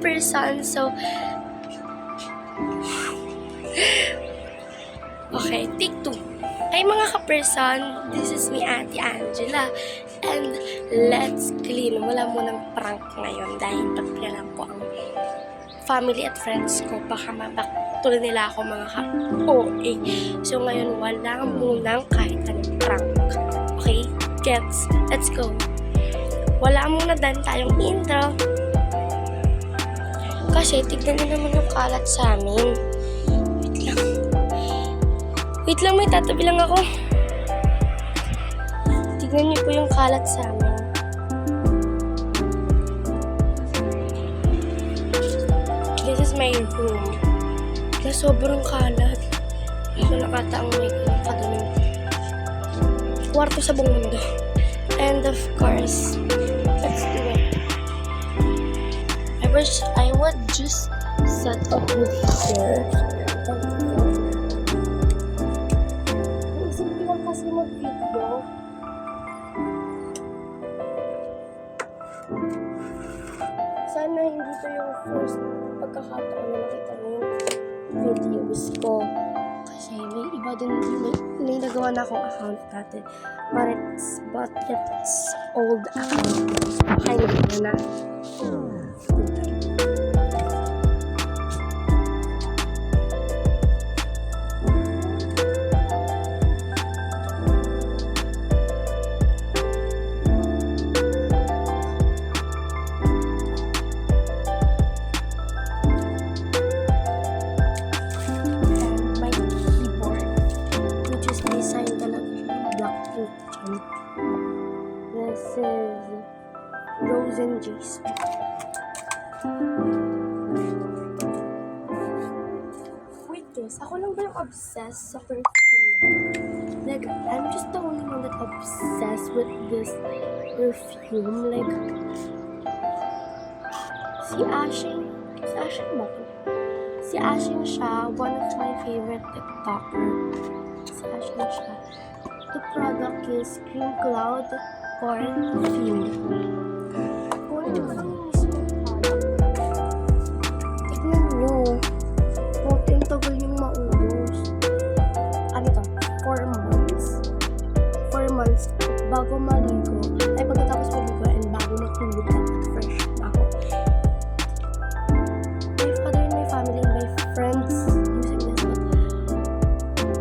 ka-person. So, okay, take 2. Ay mga ka-person, this is me, Ate Angela. And let's clean. Wala munang prank ngayon dahil pagpilan ko ang family at friends ko. Baka mabaktuloy nila ako mga ka-OA. So ngayon, wala munang kahit anong prank. Okay? Gets? Let's go. Wala muna dan tayong intro. Kasi tignan nyo naman yung kalat sa amin. Wait lang, may tatabi lang ako. Tignan niyo po yung kalat sa amin. This is my room. Na sobrang kalat. Ako nakataang may kadaming kwarto sa buong mundo. And of course, let's do it. I wish I would just set up with here. Simple lang kasi mag-video. Sana hindi to yung first pagkakataon na nakita niyo yung videos ko. Kasi may iba din may nagawa na akong account dati. But it's old account. Kaya na. This is Rose and Jason. Wait guys, ako lang ba yung obsessed sa perfume na? Like, I'm just the only one that obsessed with this perfume. Like, si Ashin ba to? Si Ashin siya, one of my favorite TikToker. Si Ashin siya. The product is Cream Cloud Perfume. Kung ano lang yung mismo product. Tignan nyo. Kung yung tagal yung maubos. Ano to? 4 months? 4 months bago maligo. Ay, pagkatapos maligo and bago matulog at fresh na ako. My father and my family and my friends using this.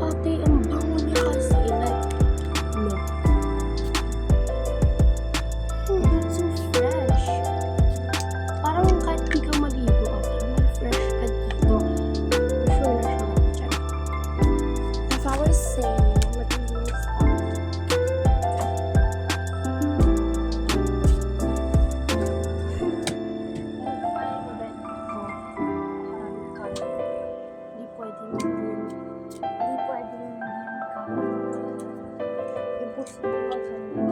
Ate, ang bango niya kasi. Like, no. It's so fresh. Parang kahit di ka maligo kasi may fresh ka dito. Sure na siya. As I was saying, matinis ako. Hindi pwedeng hindi ka. Imposible magsalita.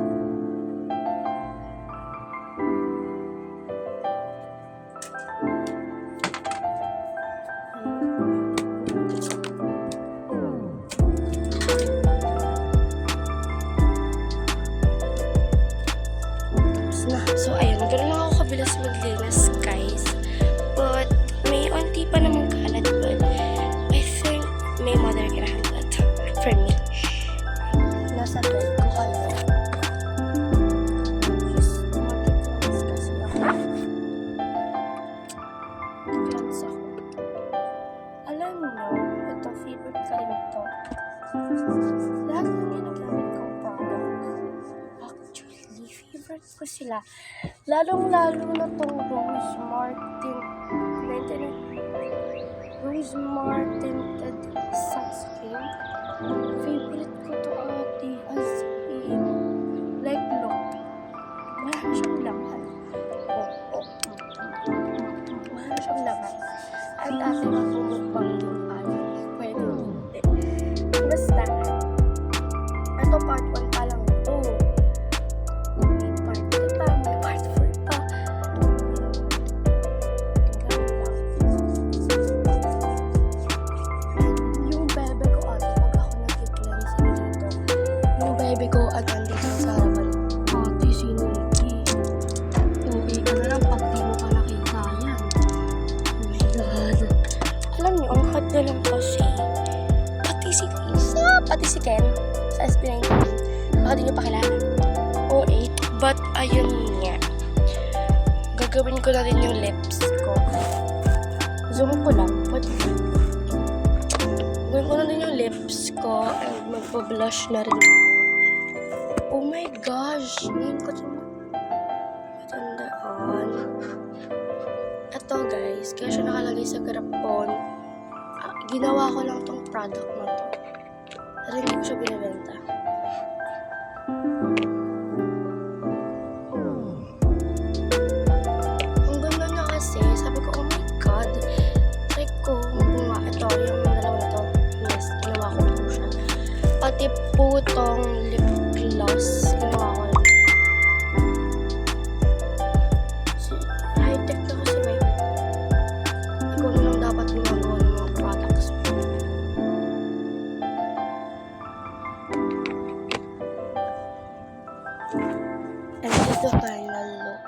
So, ayun, gano'n lang ako kabilis maglinis, guys. But, may onti pa namang kalat, but I think my mother can handle it for me. Nasa bed ko kayo. Just mag-cleanse kasi ako. Cleanse ako. Alam nyo, ito, favorite ka rin ito. Lahat ng ginagamit kong product. Actually, favorite ko sila. Lalong-lalo na tong Rose Martin sunscreen. Favorite ko to, ate, as in. Like, look. Wala na siyang laman. Wala na siyang laman. At ate, magmumukbang din tayo. Pwede hindi. Basta, ito part 1 pa lang ito. May part 2 pa, may part 4 pa. Yung bebe ko ate, pag ako nag-cleanse dito, yung bebe ko at andito sa harapan, ate, siniki. Hindi ka na lang pag di mo pa nakita yan. lang to, Shay. Pati si Lisa, pati si Ken sa SB19. Baka di nyo pa kilala. OA. But, ayun nga. Gagawin ko na rin yung lips ko. Zoom ko lang. What? Gawin ko na rin yung lips ko and magpa-blush na rin. Oh my gosh! Ngayon ko ito natandaan. Ito guys, kaya siya nakalagay sa garapon. Ginawa ko lang tong product na to. Pero hindi ko siya binibenta. Ang ganda niya kasi, sabi ko, oh my god. Try ko, nga, ito, yung dalawa na to. Yes, ginawa ko po siya. Pati po tong lip gloss, ginawa ko rin. High-tech na kasi may ikaw na lang dapat gumagawa ng mga products mo. And this is the final look.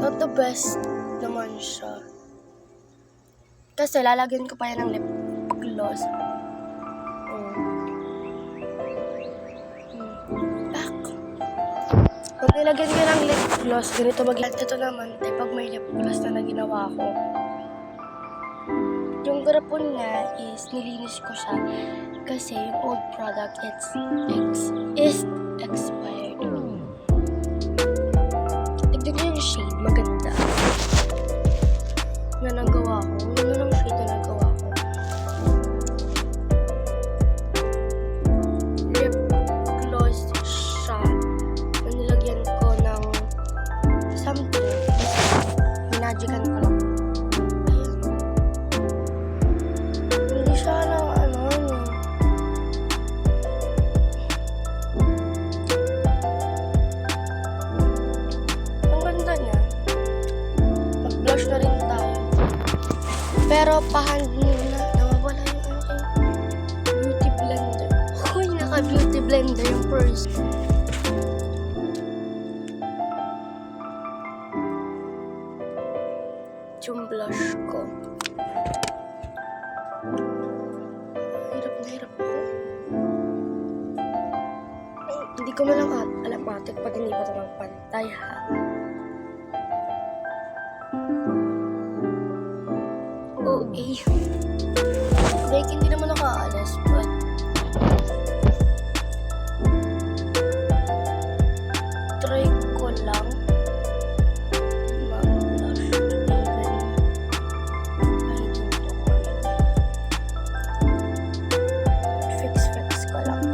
Not the best naman siya. Kasi lalagyan ko pa yan ng lip gloss. Back. Pag nilagyan ko ng lip gloss, ganito mag-end. Ito naman, pag may lip gloss na ginawa ko. Yung garapon nga is nilinis ko siya kasi yung old product is expired. Tignan ko yung shade, maganda. Na nagawa ko. Ano lang shade na nagawa ko. Lip gloss siya. Na nilagyan ko ng something. Minagican ko lang. Ayan. Hindi siya lang ang ganda niya. Mag-blush na rin tayo. Pero pa-hand muna. Nawawala yung aking beauty blender. Uy, naka-beauty blender yung purse. Yung blush ko. Hirap na hirap ko. Hindi ko malang alam matik pag hindi pa ito magpantay ha. Okay. Like, hindi naman ako aalis, but try ko lang mag-blush even I don't know. Fix ko lang.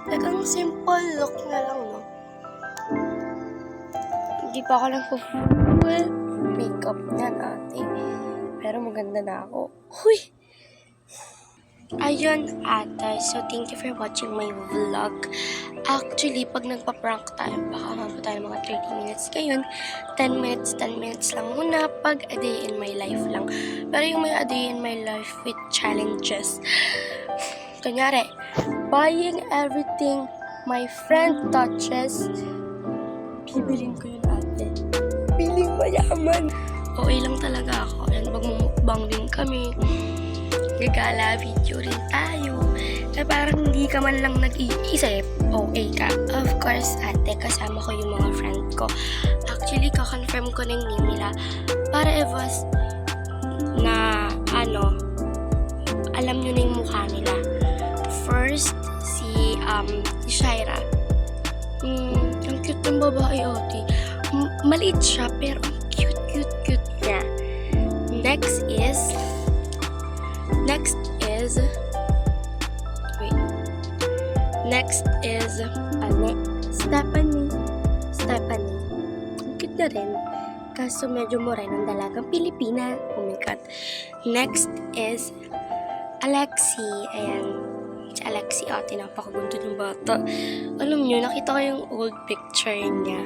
Like, ang simple look na lang, no? Hindi pa ako nag-full makeup na ate. Pero maganda na ako. Huy! Ayun ate. So, thank you for watching my vlog. Actually, pag nagpa-prank tayo, baka mabot tayo mga 30 minutes. Ngayon, 10 minutes lang muna pag a day in my life lang. Pero yung may a day in my life with challenges. Kunyari, buying everything my friend touches, bibilin ko yun ate. Piling mayaman. Okay lang talaga ako. And magmumukbang din kami. Gagala, video rin tayo. Na parang hindi ka man lang nag-iisip. Okay ka. Of course, ate, kasama ko yung mga friend ko. Actually, kakonfirm ko na yung name nila. Para Evas na, alam nyo na yung mukha nila. First, si Shaira. Ang cute ng babae, ate. Maliit siya, pero ang cute niya. Next is Stephanie. Ang cute na rin. Kaso medyo moray ng dalagang Pilipina. Oh my God. Next is Alexi. Ayan. Si Alexi, ate, napakagundo ng bata. Alam nyo, nakita ko yung old picture niya.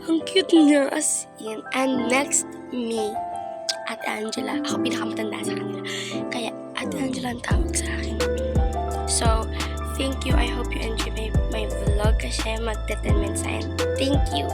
Ang cute niya, as in. And next, me. Ate Angela. Ako pinakamatanda sa kanila. Kaya, Ate Angela ang tawag sa akin. So, thank you. I hope you enjoy my vlog kasi magte-10 minutes na yan. Thank you.